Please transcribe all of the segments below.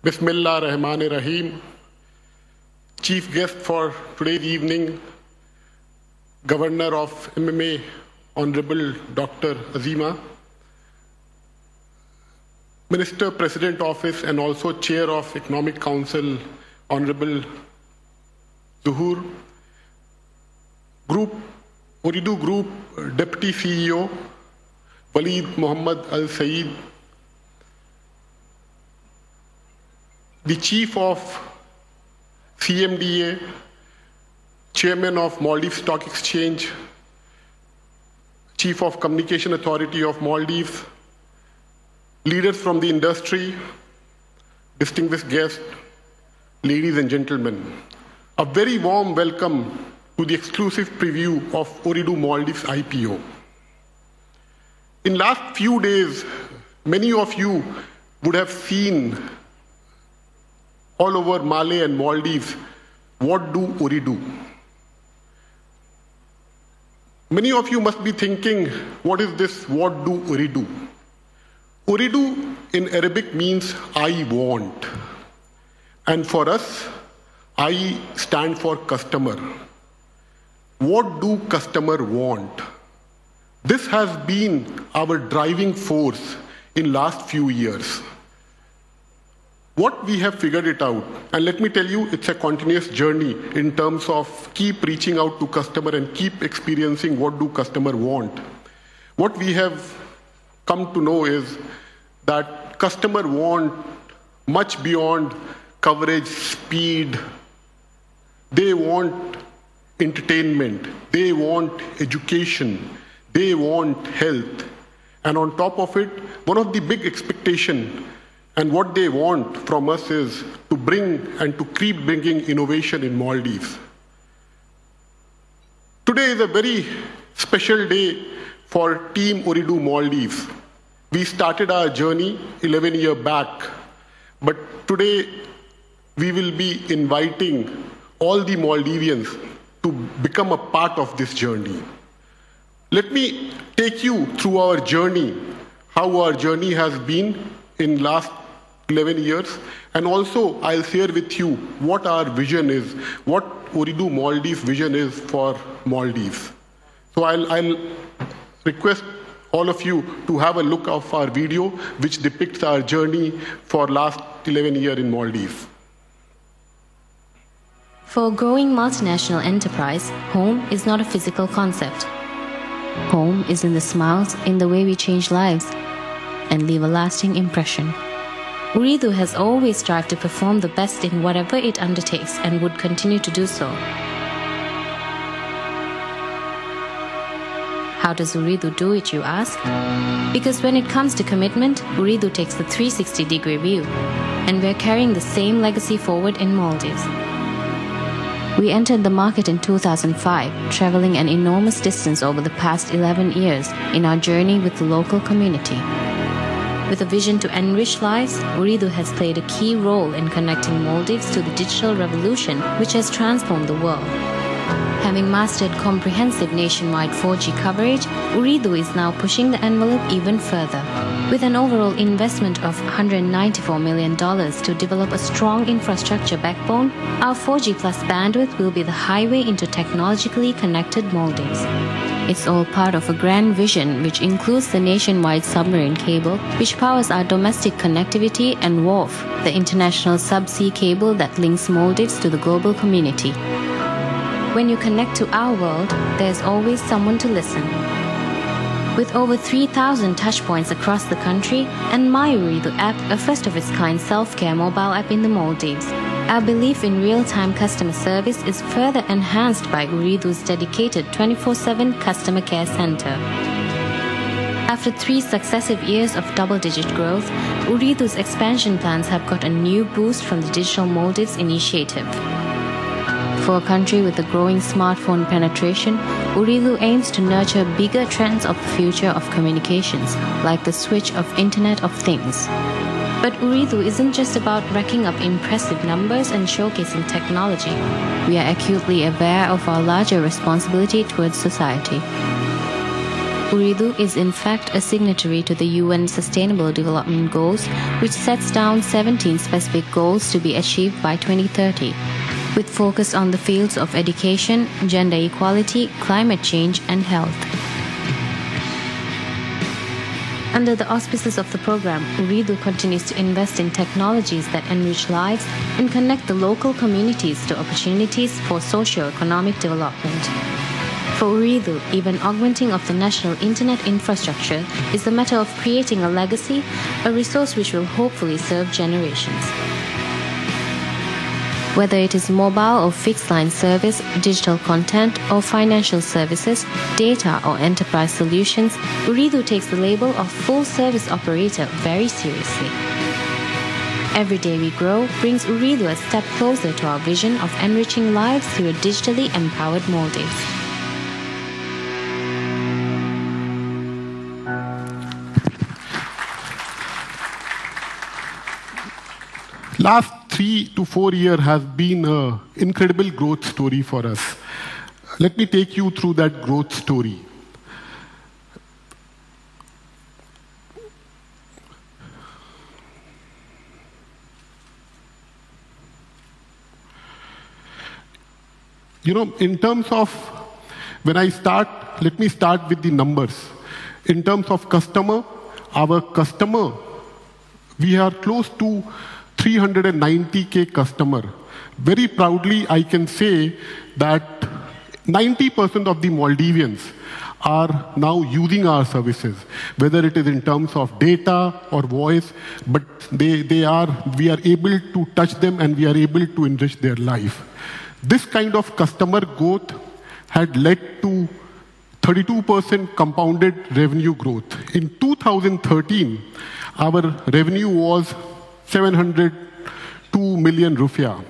Bismillah Rahman Rahim. Chief guest for today's evening, Governor of MMA, Honorable Dr. Azima, Minister President Office and also Chair of Economic Council, Honorable Zuhur, Ooredoo Group Deputy CEO, Walid Muhammad Al Saeed, the Chief of CMDA, Chairman of Maldives Stock Exchange, Chief of Communication Authority of Maldives, leaders from the industry, distinguished guests, ladies and gentlemen, a very warm welcome to the exclusive preview of Ooredoo Maldives IPO. In last few days, many of you would have seen all over Malé and Maldives, what do Ooredoo? Many of you must be thinking, what is this, what do Ooredoo? Ooredoo in Arabic means I want. And for us, I stand for customer. What do customer want? This has been our driving force in last few years. What we have figured it out, and let me tell you, it's a continuous journey in terms of keep reaching out to customer and keep experiencing what do customer want. What we have come to know is that customer want much beyond coverage, speed. They want entertainment, they want education, they want health. And on top of it, one of the big expectations and what they want from us is to bring and to keep bringing innovation in Maldives. Today is a very special day for Team Ooredoo Maldives. We started our journey 11 years back, but today we will be inviting all the Maldivians to become a part of this journey. Let me take you through our journey, how our journey has been in last 11 years, and also I'll share with you what our vision is, what Ooredoo Maldives vision is for Maldives. So I'll request all of you to have a look of our video which depicts our journey for last 11 years in Maldives. For a growing multinational enterprise, home is not a physical concept. Home is in the smiles, in the way we change lives and leave a lasting impression. Ooredoo has always strived to perform the best in whatever it undertakes and would continue to do so. How does Ooredoo do it, you ask? Because when it comes to commitment, Ooredoo takes the 360-degree view, and we're carrying the same legacy forward in Maldives. We entered the market in 2005, traveling an enormous distance over the past 11 years in our journey with the local community. With a vision to enrich lives, Ooredoo has played a key role in connecting Maldives to the digital revolution which has transformed the world. Having mastered comprehensive nationwide 4G coverage, Ooredoo is now pushing the envelope even further. With an overall investment of $194 million to develop a strong infrastructure backbone, our 4G plus bandwidth will be the highway into technologically connected Maldives. It's all part of a grand vision which includes the nationwide submarine cable, which powers our domestic connectivity, and WARF, the international subsea cable that links Maldives to the global community. When you connect to our world, there's always someone to listen. With over 3,000 touchpoints across the country and My Ooredoo app, a first-of-its-kind self-care mobile app in the Maldives, our belief in real-time customer service is further enhanced by Ooredoo's dedicated 24/7 customer care center. After 3 successive years of double-digit growth, Ooredoo's expansion plans have got a new boost from the Digital Maldives initiative. For a country with a growing smartphone penetration, Ooredoo aims to nurture bigger trends of the future of communications, like the switch of Internet of Things. But Ooredoo isn't just about racking up impressive numbers and showcasing technology. We are acutely aware of our larger responsibility towards society. Ooredoo is in fact a signatory to the UN Sustainable Development Goals, which sets down 17 specific goals to be achieved by 2030, with focus on the fields of education, gender equality, climate change, and health. Under the auspices of the program, Ooredoo continues to invest in technologies that enrich lives and connect the local communities to opportunities for socio-economic development. For Ooredoo, even augmenting of the national internet infrastructure is a matter of creating a legacy, a resource which will hopefully serve generations. Whether it is mobile or fixed line service, digital content or financial services, data or enterprise solutions, Ooredoo takes the label of full service operator very seriously. Every day we grow brings Ooredoo a step closer to our vision of enriching lives through a digitally empowered Maldives. Last 3 to 4 years has been an incredible growth story for us. Let me take you through that growth story. You know, in terms of, when I start, let me start with the numbers. In terms of customer, our customer, we are close to 390K customer. Very proudly, I can say that 90% of the Maldivians are now using our services, whether it is in terms of data or voice, but we are able to touch them and we are able to enrich their life. This kind of customer growth had led to 32% compounded revenue growth. In 2013, our revenue was 702 million rupiah.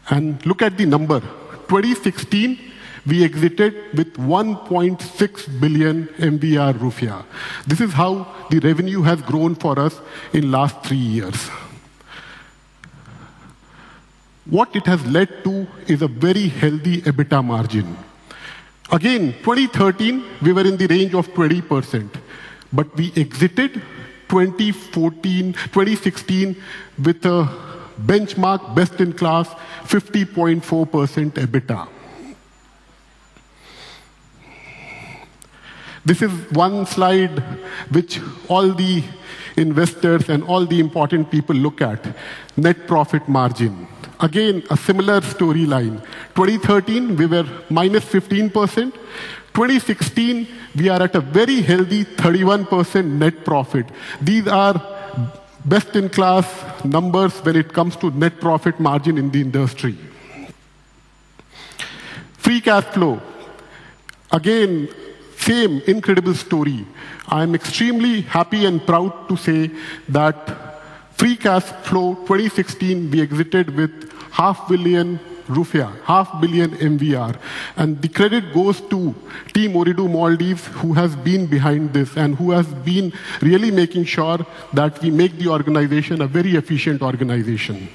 And look at the number. 2016, we exited with 1.6 billion MDR rupiah. This is how the revenue has grown for us in last 3 years. What it has led to is a very healthy EBITDA margin. Again, 2013, we were in the range of 20%, but we exited 2016 with a benchmark best-in-class 50.4% EBITDA. This is one slide which all the investors and all the important people look at, net profit margin. Again, a similar storyline. 2013, we were minus 15%. 2016, we are at a very healthy 31% net profit. These are best-in-class numbers when it comes to net profit margin in the industry. Free cash flow. Again, same incredible story. I'm extremely happy and proud to say that free cash flow 2016, we exited with 500 million rupiah, 500 million MVR. And the credit goes to Team Ooredoo Maldives, who has been behind this and who has been really making sure that we make the organization a very efficient organization.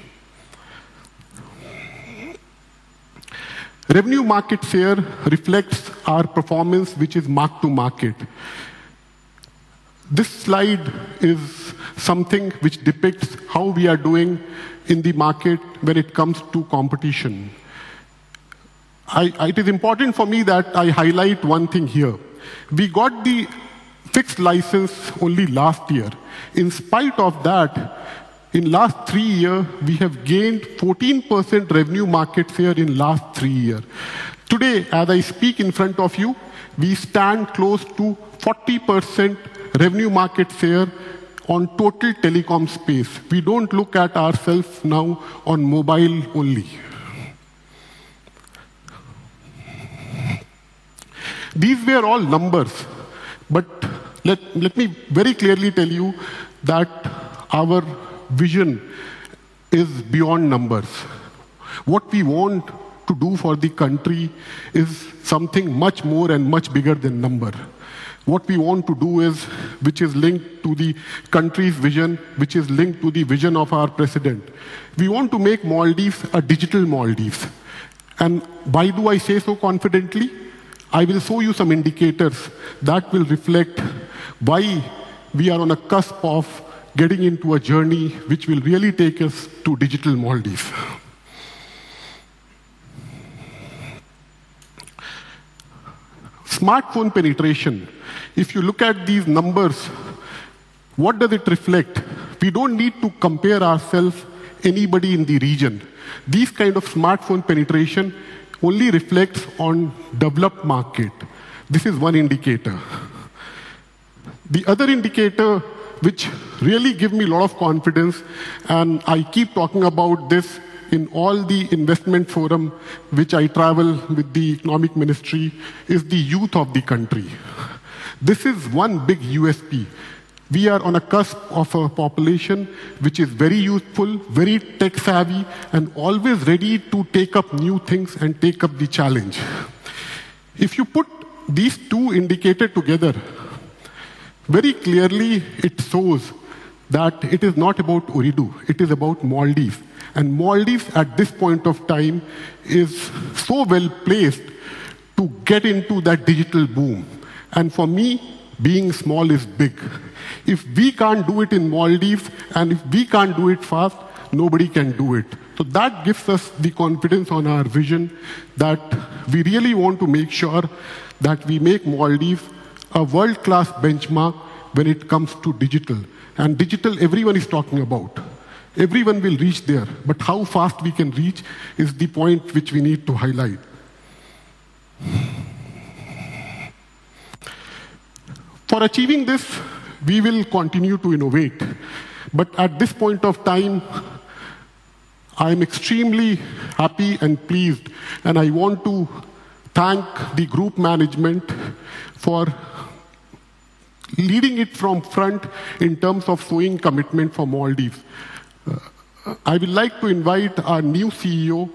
Revenue market share reflects our performance, which is mark to market. This slide is something which depicts how we are doing in the market when it comes to competition. It is important for me that I highlight one thing here. We got the fixed license only last year. In spite of that, in last 3 years, we have gained 14% revenue market share in last 3 years. Today, as I speak in front of you, we stand close to 40% revenue market share on total telecom space. We don't look at ourselves now on mobile only. These were all numbers, but let me very clearly tell you that our vision is beyond numbers. What we want to do for the country is something much more and much bigger than number. What we want to do is, which is linked to the country's vision, which is linked to the vision of our president. We want to make Maldives a digital Maldives. And why do I say so confidently? I will show you some indicators that will reflect why we are on a cusp of getting into a journey which will really take us to digital Maldives. Smartphone penetration. If you look at these numbers, what does it reflect? We don't need to compare ourselves anybody in the region. These kind of smartphone penetration only reflects on developed market. This is one indicator. The other indicator which really gives me a lot of confidence, and I keep talking about this in all the investment forum which I travel with the economic ministry, is the youth of the country. This is one big USP. We are on a cusp of a population which is very youthful, very tech savvy, and always ready to take up new things and take up the challenge. If you put these two indicators together, very clearly it shows that it is not about Ooredoo, it is about Maldives. And Maldives at this point of time is so well placed to get into that digital boom. And for me, being small is big. If we can't do it in Maldives, and if we can't do it fast, nobody can do it. So that gives us the confidence on our vision that we really want to make sure that we make Maldives a world-class benchmark when it comes to digital. And digital, everyone is talking about. Everyone will reach there, but how fast we can reach is the point which we need to highlight. For achieving this, we will continue to innovate. But at this point of time, I'm extremely happy and pleased, and I want to thank the group management for leading it from front in terms of showing commitment for Maldives. I would like to invite our new CEO,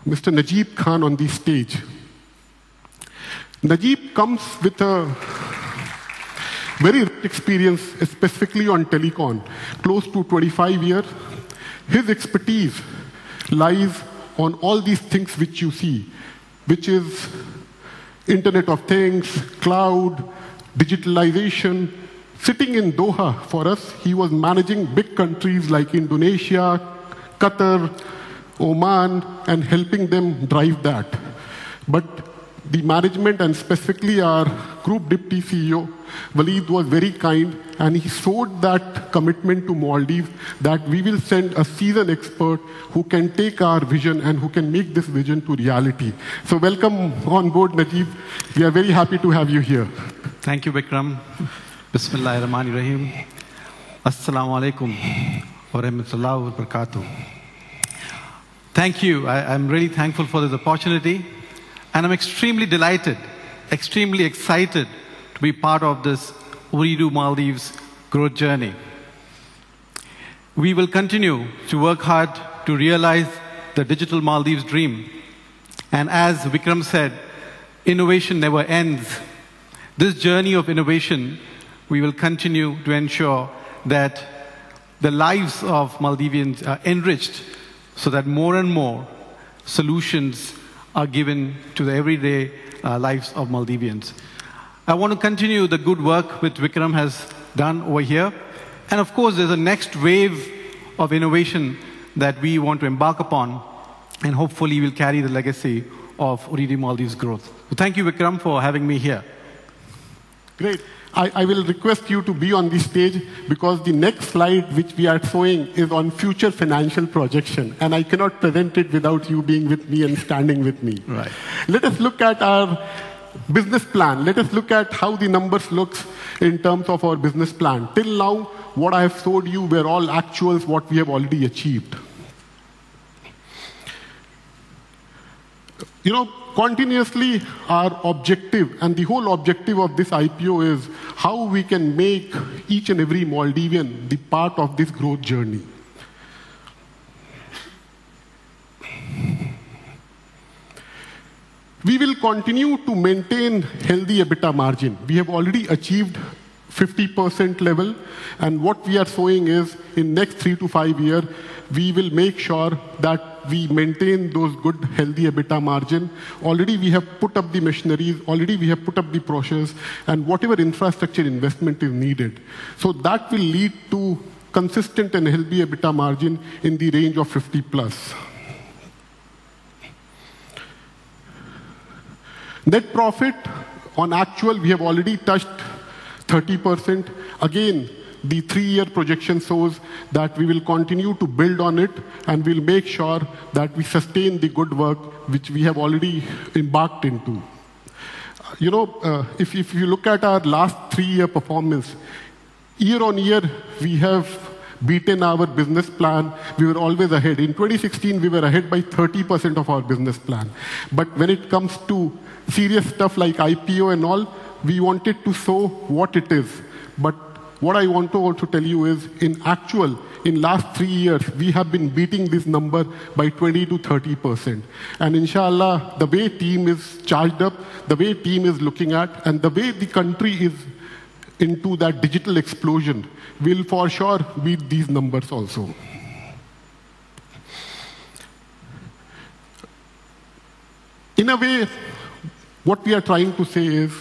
Mr. Najib Khan, on the stage. Najib comes with a very rich experience, specifically on telecom, close to 25 years. His expertise lies on all these things which you see, which is Internet of Things, cloud, digitalization. Sitting in Doha for us, he was managing big countries like Indonesia, Qatar, Oman, and helping them drive that. But the management, and specifically our group deputy CEO, Waleed, was very kind, and he showed that commitment to Maldives that we will send a seasoned expert who can take our vision and who can make this vision to reality. So welcome on board, Najib. We are very happy to have you here. Thank you, Vikram. Bismillahirrahmanirrahim. Assalamu alaikum wa rahmatullahi wa barakatuh. Thank you. I'm really thankful for this opportunity. And I'm extremely delighted, extremely excited to be part of this Ooredoo Maldives growth journey. We will continue to work hard to realize the digital Maldives dream. And as Vikram said, innovation never ends. This journey of innovation, we will continue to ensure that the lives of Maldivians are enriched so that more and more solutions are given to the everyday lives of Maldivians. I want to continue the good work which Vikram has done over here. And of course, there's a next wave of innovation that we want to embark upon, and hopefully we'll carry the legacy of Ooredoo Maldives growth. So thank you, Vikram, for having me here. Great. I will request you to be on the stage because the next slide which we are showing is on future financial projection, and I cannot present it without you being with me and standing with me. Right. Let us look at our business plan. Let us look at how the numbers look in terms of our business plan. Till now, what I have showed you were all actuals, what we have already achieved. You know, continuously our objective, and the whole objective of this IPO is how we can make each and every Maldivian the part of this growth journey. We will continue to maintain healthy EBITDA margin. We have already achieved 50% level. And what we are showing is in next 3 to 5 years, we will make sure that we maintain those good, healthy EBITDA margin. Already we have put up the machineries, already we have put up the process, and whatever infrastructure investment is needed. So that will lead to consistent and healthy EBITDA margin in the range of 50 plus. Net profit on actual, we have already touched 30%. Again, the 3-year projection shows that we will continue to build on it, and we'll make sure that we sustain the good work which we have already embarked into. If you look at our last 3-year performance, year on year, we have beaten our business plan. We were always ahead. In 2016, we were ahead by 30% of our business plan. But when it comes to serious stuff like IPO and all, we wanted to show what it is. But what I want to also tell you is, in actual, in last 3 years, we have been beating this number by 20 to 30%. And inshallah, the way team is charged up, the way team is looking at, and the way the country is into that digital explosion, will for sure beat these numbers also. In a way, what we are trying to say is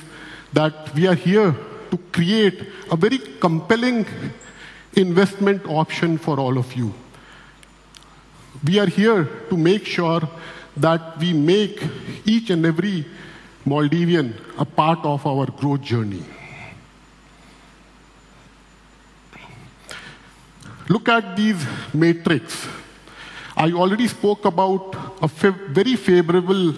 that we are here to create a very compelling investment option for all of you. We are here to make sure that we make each and every Maldivian a part of our growth journey. Look at these matrix. I already spoke about a very favorable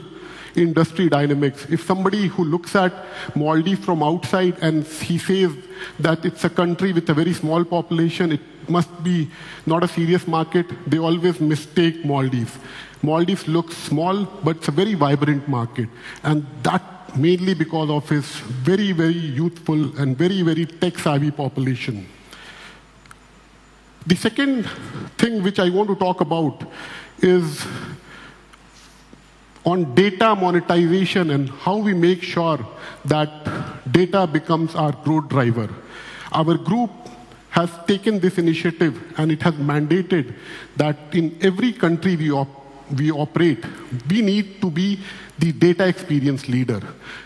industry dynamics. If somebody who looks at Maldives from outside and he says that it's a country with a very small population, it must be not a serious market, they always mistake Maldives. Maldives looks small, but it's a very vibrant market. And that mainly because of its very, very youthful and very, very tech-savvy population. The second thing which I want to talk about is on data monetization and how we make sure that data becomes our growth driver. Our group has taken this initiative, and it has mandated that in every country we operate, we need to be the data experience leader.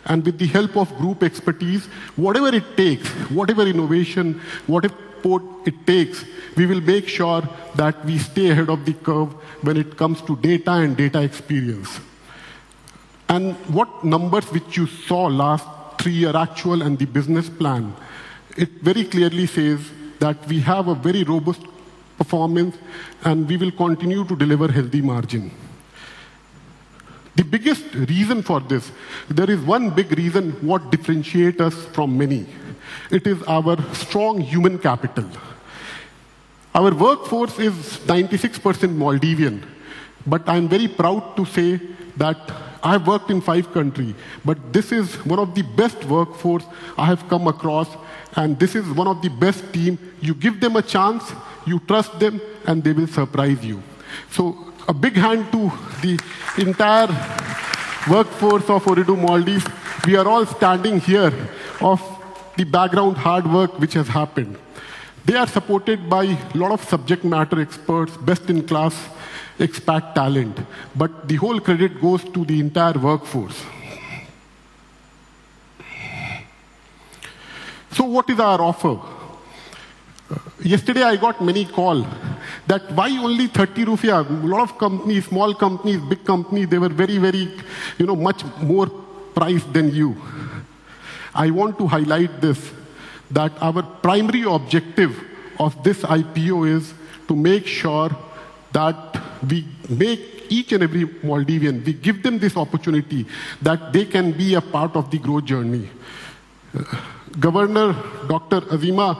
And with the help of group expertise, whatever it takes, whatever innovation, whatever it takes, we will make sure that we stay ahead of the curve when it comes to data and data experience. And what numbers which you saw last 3-year actual and the business plan, it very clearly says that we have a very robust performance and we will continue to deliver healthy margin. The biggest reason for this, there is one big reason what differentiates us from many. It is our strong human capital. Our workforce is 96% Maldivian, but I'm very proud to say that I've worked in 5 countries, but this is one of the best workforce I have come across, and this is one of the best team. You give them a chance, you trust them, and they will surprise you. So a big hand to the entire workforce of Ooredoo Maldives. We are all standing here of the background hard work which has happened. They are supported by a lot of subject matter experts, best-in-class expat talent, but the whole credit goes to the entire workforce. So what is our offer? Yesterday I got many calls that why only 30 rupiah? A lot of companies, small companies, big companies, they were very, very, much more priced than you. I want to highlight this, that our primary objective of this IPO is to make sure that we make each and every Maldivian, we give them this opportunity that they can be a part of the growth journey. Governor Dr. Azima,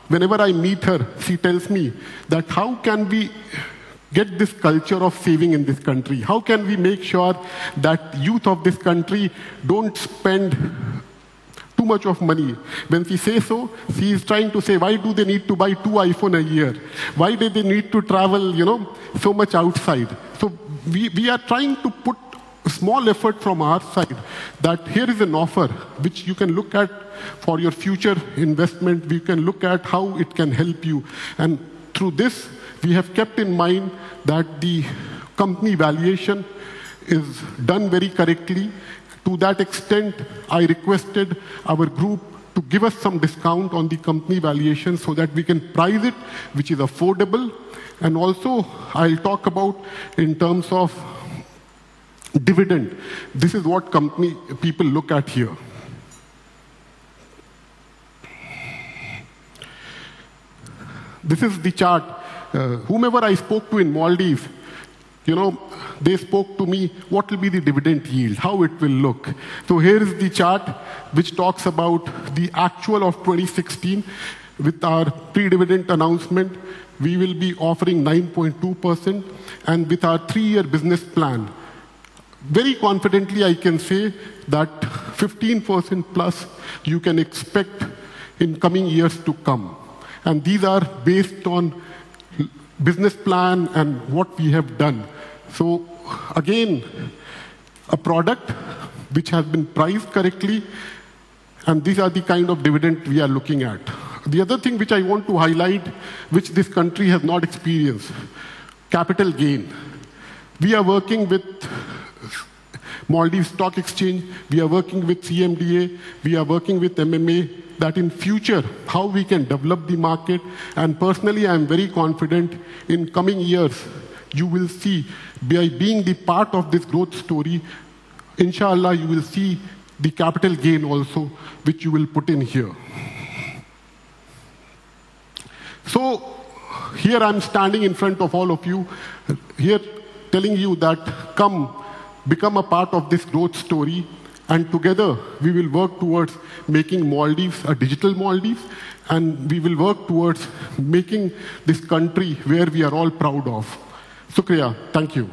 whenever I meet her, she tells me that how can we get this culture of saving in this country? How can we make sure that youth of this country don't spend too much of money? When she says so, she is trying to say, why do they need to buy 2 iPhones a year? Why do they need to travel, so much outside? So we are trying to put small effort from our side that here is an offer which you can look at for your future investment. We can look at how it can help you. And through this, we have kept in mind that the company valuation is done very correctly. To that extent, I requested our group to give us some discount on the company valuation so that we can price it, which is affordable. And also, I'll talk about in terms of dividend. This is what company people look at here. This is the chart. Whomever I spoke to in Maldives, they spoke to me, what will be the dividend yield, how it will look. So here is the chart which talks about the actual of 2016. With our pre-dividend announcement, we will be offering 9.2%, and with our 3-year business plan, very confidently I can say that 15% plus you can expect in coming years to come. And these are based on business plan and what we have done. So again, a product which has been priced correctly, and these are the kind of dividend we are looking at. The other thing which I want to highlight, which this country has not experienced, capital gain. We are working with Maldives Stock Exchange, we are working with CMDA, we are working with MMA, that in future, how we can develop the market. And personally, I am very confident in coming years, you will see, by being the part of this growth story, inshallah, you will see the capital gain also, which you will put in here. So, here I'm standing in front of all of you, here telling you that come, become a part of this growth story, and together we will work towards making Maldives a digital Maldives, and we will work towards making this country where we are all proud of. Shukriya. Thank you.